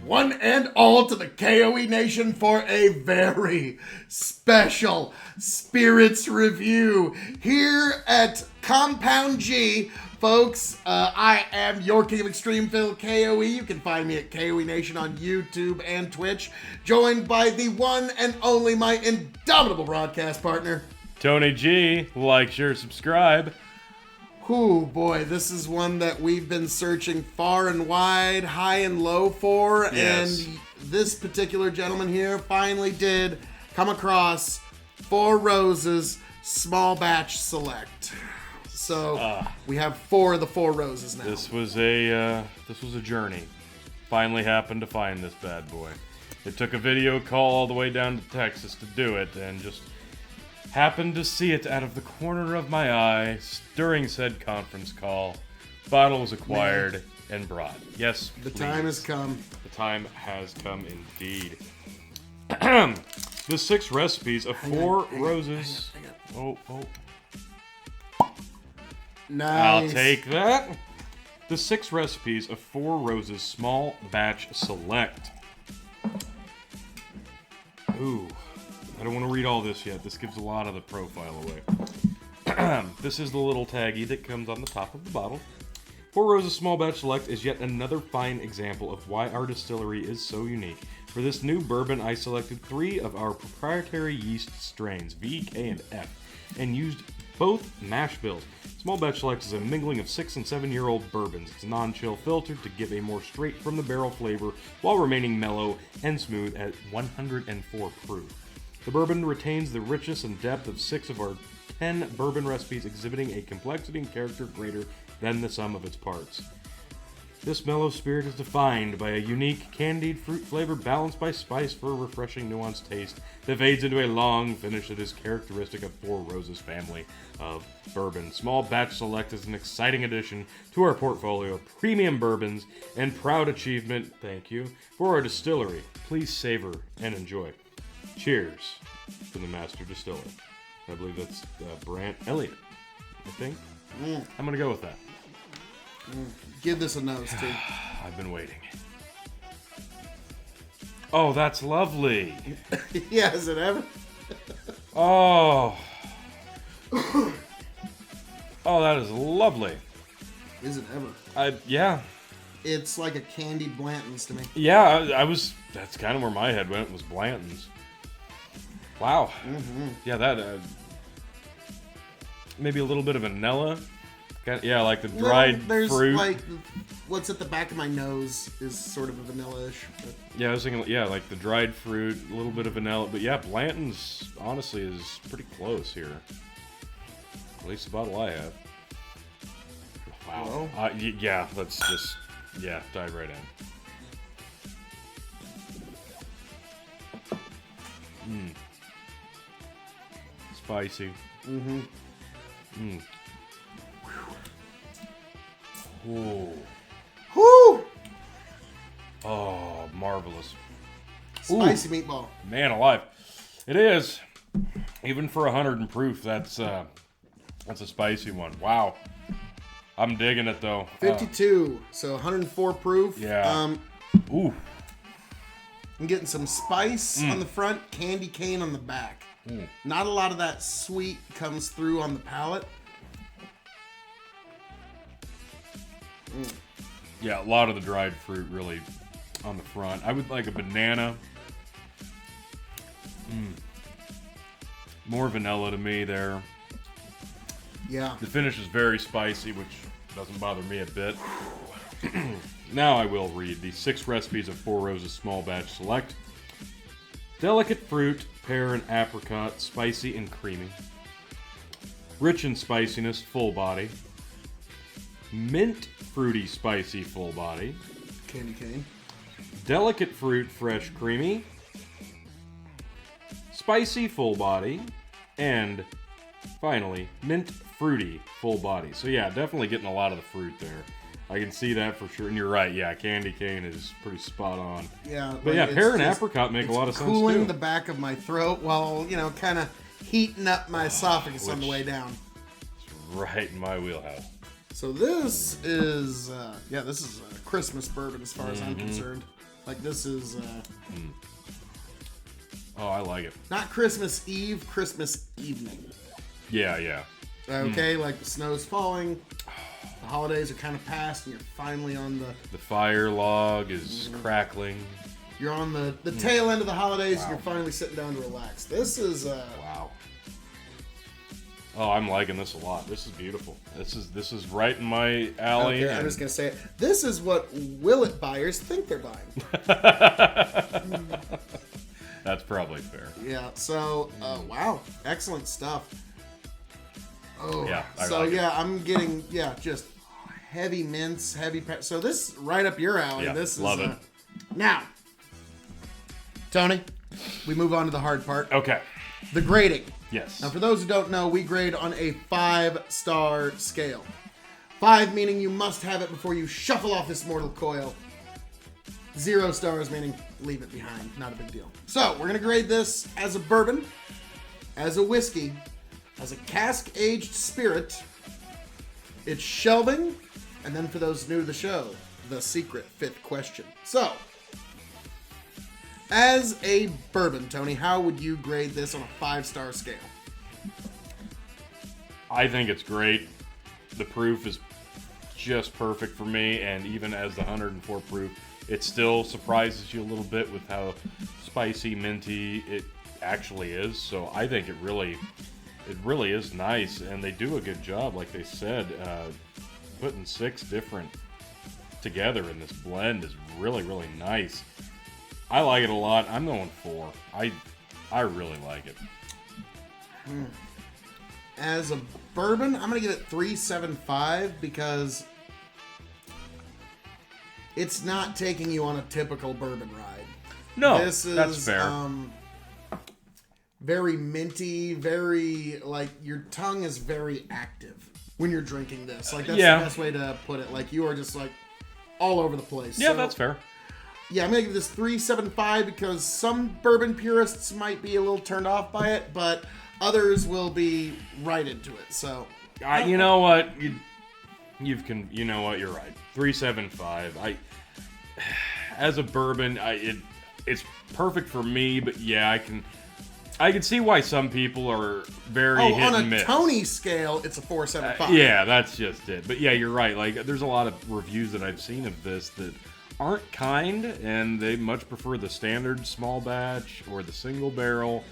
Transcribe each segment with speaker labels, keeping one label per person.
Speaker 1: one and all to the K.O.E. Nation for a very special Spirits review here at Compound G. Folks, I am your King of Extreme Phil, K.O.E. You can find me at K.O.E. Nation on YouTube and Twitch, joined by the one and only my indomitable broadcast partner,
Speaker 2: Tony G. Like, share, subscribe.
Speaker 1: Ooh, boy, this is one that we've been searching far and wide, high and low for,
Speaker 2: Yes.
Speaker 1: and this particular gentleman here finally did come across Four Roses Small Batch Select. So we have four of the Four Roses now.
Speaker 2: This was a journey. Finally happened to find this bad boy. It took a video call all the way down to Texas to do it, and just happened to see it out of the corner of my eye during said conference call. Bottle was acquired and brought. Yes,
Speaker 1: The
Speaker 2: please.
Speaker 1: time has come.
Speaker 2: The time has come indeed. The 6 recipes of Four Roses.
Speaker 1: Hang on.
Speaker 2: Oh.
Speaker 1: Nice.
Speaker 2: I'll take that. The 6 recipes of Four Roses Small Batch Select. Ooh. I don't want to read all this yet. This gives a lot of the profile away. This is the little taggy that comes on the top of the bottle. Four Roses Small Batch Select is yet another fine example of why our distillery is so unique. For this new bourbon, I selected 3 of our proprietary yeast strains, V, K, and F, and used both mash bills. Small Batch Select is a mingling of 6 and 7-year-old bourbons. It's non-chill filtered to give a more straight-from-the-barrel flavor while remaining mellow and smooth at 104 proof. The bourbon retains the richness and depth of 6 of our 10 bourbon recipes, exhibiting a complexity and character greater than the sum of its parts. This mellow spirit is defined by a unique candied fruit flavor balanced by spice for a refreshing nuanced taste that fades into a long finish that is characteristic of Four Roses family of bourbon. Small Batch Select is an exciting addition to our portfolio of premium bourbons and proud achievement, thank you, for our distillery. Please savor and enjoy. Cheers to the master distiller. I believe that's Brant Elliott, I think. I'm going to go with that.
Speaker 1: Give this a nose, too.
Speaker 2: I've been waiting. Oh, that's lovely.
Speaker 1: Yeah, is it ever?
Speaker 2: Oh. Oh, that is lovely.
Speaker 1: Is it ever?
Speaker 2: Yeah.
Speaker 1: It's like a candied Blanton's to me.
Speaker 2: Yeah, I was, that's kind of where my head went, was Blanton's. Wow.
Speaker 1: Mm-hmm.
Speaker 2: Yeah, that, maybe a little bit of vanilla. Yeah, like the dried
Speaker 1: there's
Speaker 2: fruit.
Speaker 1: Like what's at the back of my nose is sort of a vanilla-ish. But
Speaker 2: Yeah, I was thinking, yeah, like the dried fruit, a little bit of vanilla. But yeah, Blanton's, honestly, is pretty close here. At least the bottle I have. Wow. Yeah, let's just, dive right in. Spicy.
Speaker 1: mm-hmm.
Speaker 2: Ooh.
Speaker 1: Whoo!
Speaker 2: Oh, marvelous.
Speaker 1: Spicy meatball.
Speaker 2: Man alive. It is. Even for 100 and proof, that's a spicy one. Wow. I'm digging it, though.
Speaker 1: 52, so 104 proof.
Speaker 2: Yeah. Ooh.
Speaker 1: I'm getting some spice on the front, candy cane on the back. Not a lot of that sweet comes through on the palate.
Speaker 2: Yeah, a lot of the dried fruit really on the front. I would like a banana. More vanilla to me there.
Speaker 1: Yeah.
Speaker 2: The finish is very spicy, which doesn't bother me a bit. Now I will read the 6 recipes of Four Roses Small Batch Select. Delicate fruit, pear and apricot, spicy and creamy. Rich in spiciness, full body. Mint, fruity, spicy, full body.
Speaker 1: Candy cane.
Speaker 2: Delicate fruit, fresh, creamy. Spicy, full body. And finally, mint, fruity, full body. So yeah, definitely getting a lot of the fruit there. I can see that for sure. And you're right, yeah, candy cane is pretty spot on.
Speaker 1: Yeah.
Speaker 2: But yeah, pear and apricot make a lot of sense too.
Speaker 1: Cooling the back of my throat while, kind of heating up my esophagus on the way down.
Speaker 2: It's right in my wheelhouse.
Speaker 1: So this is, this is a Christmas bourbon as far as I'm concerned. Like this is
Speaker 2: Oh, I like it.
Speaker 1: not Christmas Eve, Christmas evening.
Speaker 2: Yeah.
Speaker 1: Okay, like the snow's falling, the holidays are kind of past, and you're finally on
Speaker 2: The fire log is crackling.
Speaker 1: you're on the tail end of the holidays, and you're finally sitting down to relax. This is
Speaker 2: Wow. Oh, I'm liking this a lot. This is beautiful. This is right in my alley.
Speaker 1: okay, I'm just gonna say it. This is what Willet buyers think they're buying.
Speaker 2: That's probably fair.
Speaker 1: Yeah. So, wow, excellent stuff. Oh,
Speaker 2: Yeah, I
Speaker 1: so
Speaker 2: like it.
Speaker 1: I'm getting just heavy mints, so this is right up your alley.
Speaker 2: Yeah,
Speaker 1: This is
Speaker 2: love it.
Speaker 1: Now, Tony, we move on to the hard part.
Speaker 2: Okay.
Speaker 1: The grading.
Speaker 2: Yes.
Speaker 1: Now, for those who don't know, we grade on a 5-star scale. 5 meaning you must have it before you shuffle off this mortal coil. 0 stars meaning leave it behind. Not a big deal. So, we're going to grade this as a bourbon, as a whiskey, as a cask-aged spirit, its shelving, and then for those new to the show, the secret 5th question. So, as a bourbon, Tony, how would you grade this on a 5-star scale?
Speaker 2: I think it's great. The proof is just perfect for me, and even as the 104 proof, it still surprises you a little bit with how spicy, minty it actually is. So I think it really is nice, and they do a good job, like they said. Putting 6 different together in this blend is really, really nice. I like it a lot. I'm going 4. I really like it.
Speaker 1: As a bourbon, I'm going to give it 3.75 because it's not taking you on a typical bourbon ride.
Speaker 2: No,
Speaker 1: this is,
Speaker 2: that's fair.
Speaker 1: Very minty, very, like, your tongue is very active when you're drinking this. Like, that's the best way to put it. Like, you are just, like, all over the place.
Speaker 2: Yeah,
Speaker 1: So,
Speaker 2: that's fair.
Speaker 1: yeah, I'm going to give this 3.75 because some bourbon purists might be a little turned off by it, but others will be right into it. So,
Speaker 2: You know what? You know what? You're right. 3.75. As a bourbon, it's perfect for me, but yeah, I can see why some people are very hit
Speaker 1: on
Speaker 2: and
Speaker 1: a
Speaker 2: miss.
Speaker 1: Tony scale, it's a 4.75.
Speaker 2: Yeah, that's just it. But yeah, you're right. Like, there's a lot of reviews that I've seen of this that aren't kind, and they much prefer the standard small batch or the single barrel.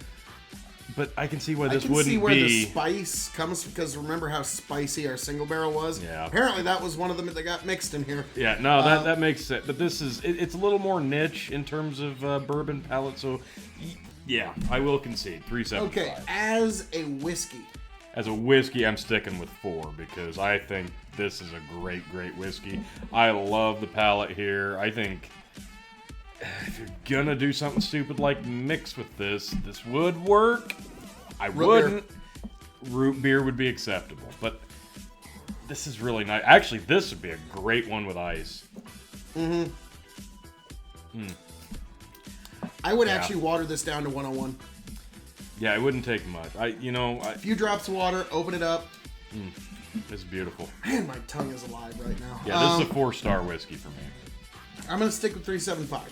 Speaker 2: But I can see why this wouldn't be.
Speaker 1: I can see where the spice comes, because remember how spicy our single barrel was?
Speaker 2: Yeah.
Speaker 1: Apparently that was one of them that got mixed in here.
Speaker 2: Yeah, no, that makes sense. But this is, it's a little more niche in terms of bourbon palate, so yeah, I will concede 3.75.
Speaker 1: Okay, as a whiskey.
Speaker 2: As a whiskey, I'm sticking with 4 because I think this is a great, great whiskey. I love the palate here. I think if you're gonna do something stupid like mix with this would work. I wouldn't. Root beer would be acceptable, but this is really nice. Actually, this would be a great one with ice.
Speaker 1: I would actually water this down to 101.
Speaker 2: Yeah, it wouldn't take much.
Speaker 1: A few drops of water, open it up.
Speaker 2: It's beautiful.
Speaker 1: Man, my tongue is alive right now.
Speaker 2: Yeah, this is a 4-star whiskey for me.
Speaker 1: I'm going to stick with 3.75.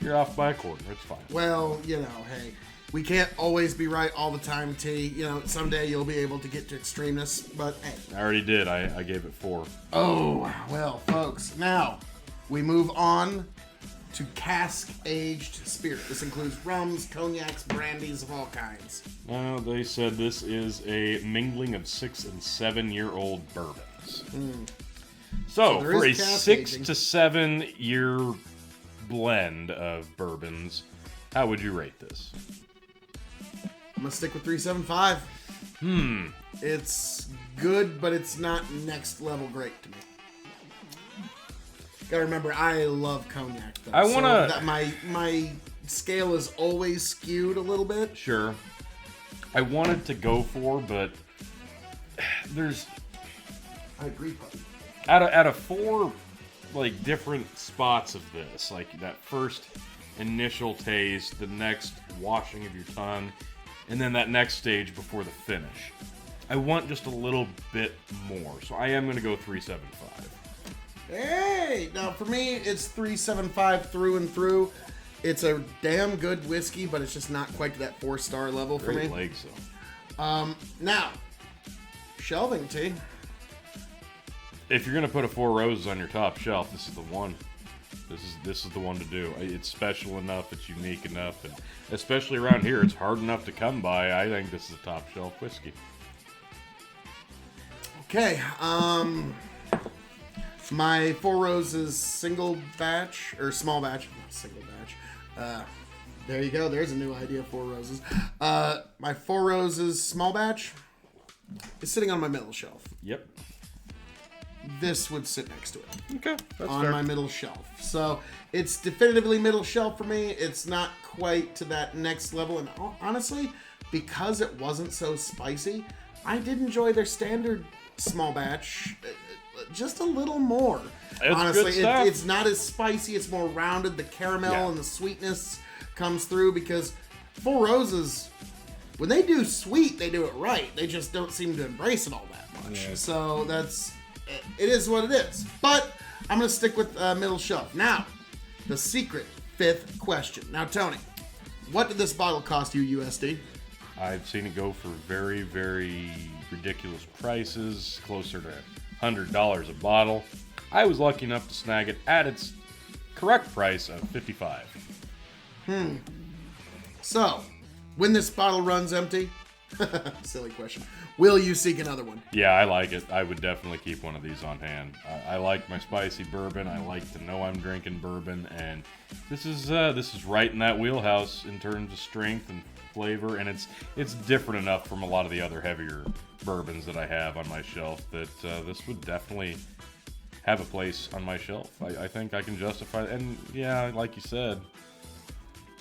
Speaker 2: You're off by a quarter. It's fine.
Speaker 1: Well, hey, we can't always be right all the time, T. Someday you'll be able to get to extremeness, but hey.
Speaker 2: I already did. I gave it 4.
Speaker 1: Oh, well, folks. Now, we move on to cask-aged spirit. This includes rums, cognacs, brandies of all kinds.
Speaker 2: They said this is a mingling of 6 and 7-year-old bourbons. So for a 6 to 7 year blend of bourbons, how would you rate this?
Speaker 1: I'm gonna stick with 3.75. It's good, but it's not next level great to me. Gotta remember, I love cognac though. My scale is always skewed a little bit.
Speaker 2: Sure. I wanted to go 4, but
Speaker 1: I agree, buddy.
Speaker 2: Out of 4 like different spots of this, like that first initial taste, the next washing of your tongue, and then that next stage before the finish, I want just a little bit more. So I am going to go 3.75.
Speaker 1: Hey! Now, for me, it's 3.75 through and through. It's a damn good whiskey, but it's just not quite to that 4-star level for me.
Speaker 2: Great legs, though.
Speaker 1: Now, shelving, T.
Speaker 2: If you're gonna put a Four Roses on your top shelf, this is the one. This is the one to do. It's special enough, it's unique enough, and especially around here, it's hard enough to come by. I think this is a top shelf whiskey.
Speaker 1: Okay, my Four Roses single batch, or small batch, not single batch. There you go, there's a new idea, Four Roses. My Four Roses small batch is sitting on my middle shelf.
Speaker 2: Yep.
Speaker 1: This would sit next to it.
Speaker 2: Okay, that's
Speaker 1: on
Speaker 2: fair.
Speaker 1: my middle shelf. So it's definitively middle shelf for me. It's not quite to that next level. And honestly, because it wasn't so spicy, I did enjoy their standard small batch just a little more.
Speaker 2: It's
Speaker 1: honestly,
Speaker 2: good stuff.
Speaker 1: It's not as spicy. It's more rounded. The caramel and the sweetness comes through because Four Roses, when they do sweet, they do it right. They just don't seem to embrace it all that much.
Speaker 2: Yeah.
Speaker 1: So it is what it is. But I'm going to stick with middle shelf. Now, the secret fifth question. Now, Tony, what did this bottle cost you USD?
Speaker 2: I've seen it go for very, very ridiculous prices, closer to $100 a bottle. I was lucky enough to snag it at its correct price of $55.
Speaker 1: So, when this bottle runs empty, silly question, will you seek another one?
Speaker 2: Yeah, I like it. I would definitely keep one of these on hand. I like my spicy bourbon. I like to know I'm drinking bourbon, and this is right in that wheelhouse in terms of strength and flavor, and it's different enough from a lot of the other heavier bourbons that I have on my shelf that this would definitely have a place on my shelf. I think I can justify it, and yeah, like you said,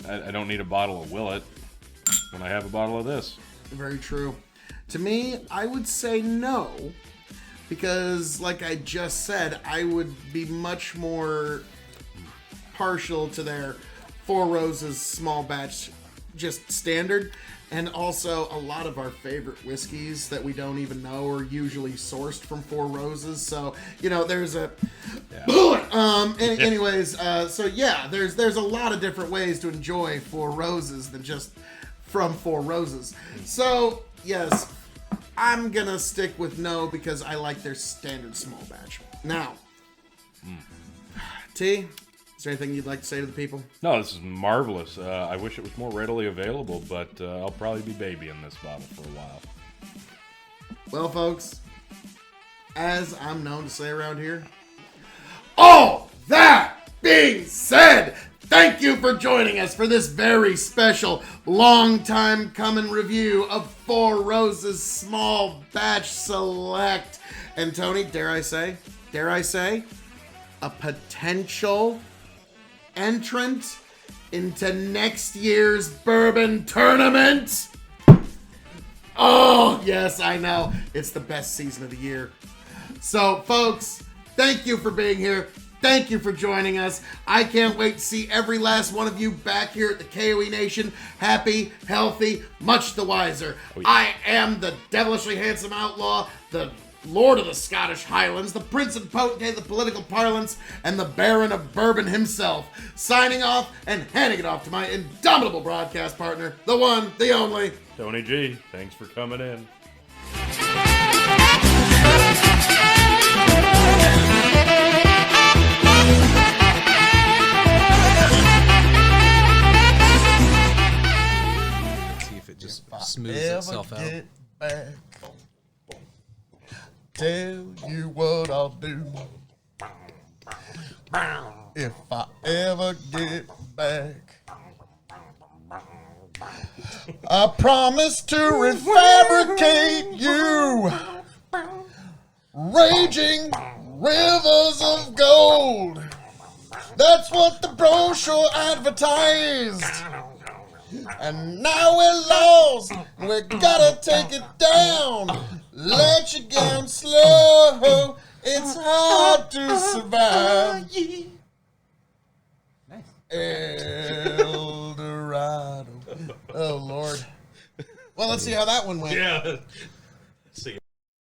Speaker 2: I don't need a bottle of Willet when I have a bottle of this.
Speaker 1: Very true. To me, I would say no, because like I just said, I would be much more partial to their Four Roses small batch, just standard, and also a lot of our favorite whiskeys that we don't even know are usually sourced from Four Roses. So there's a anyways, so yeah, there's a lot of different ways to enjoy Four Roses than just from Four Roses. So yes, I'm gonna stick with no because I like their standard small batch. Now, T, is there anything you'd like to say to the people?
Speaker 2: No, this is marvelous. I wish it was more readily available, but I'll probably be babying this bottle for a while.
Speaker 1: Well, folks, as I'm known to say around here, all that being said, thank you for joining us for this very special, long time coming review of Four Roses Small Batch Select. And Tony, dare I say, a potential entrant into next year's Bourbon Tournament. Oh, yes, I know. It's the best season of the year. So, folks, thank you for being here. Thank you for joining us. I can't wait to see every last one of you back here at the K.O.E. Nation. Happy, healthy, much the wiser.
Speaker 2: Oh, yeah.
Speaker 1: I am the devilishly handsome outlaw, the Lord of the Scottish Highlands, the Prince and Potentate of the political parlance, and the Baron of Bourbon himself. Signing off and handing it off to my indomitable broadcast partner, the one, the only,
Speaker 2: Tony G, thanks for coming in.
Speaker 3: See if it just smooths itself out.
Speaker 1: Get back, tell you what I'll do. If I ever get back, I promise to refabricate you, raging rivers of gold. That's what the brochure advertised. And now we're lost, we gotta take it down. Let you down slow, it's hard to survive.
Speaker 3: Nice.
Speaker 1: El Dorado. Oh, Lord. Well, let's see how that one went.
Speaker 2: Yeah.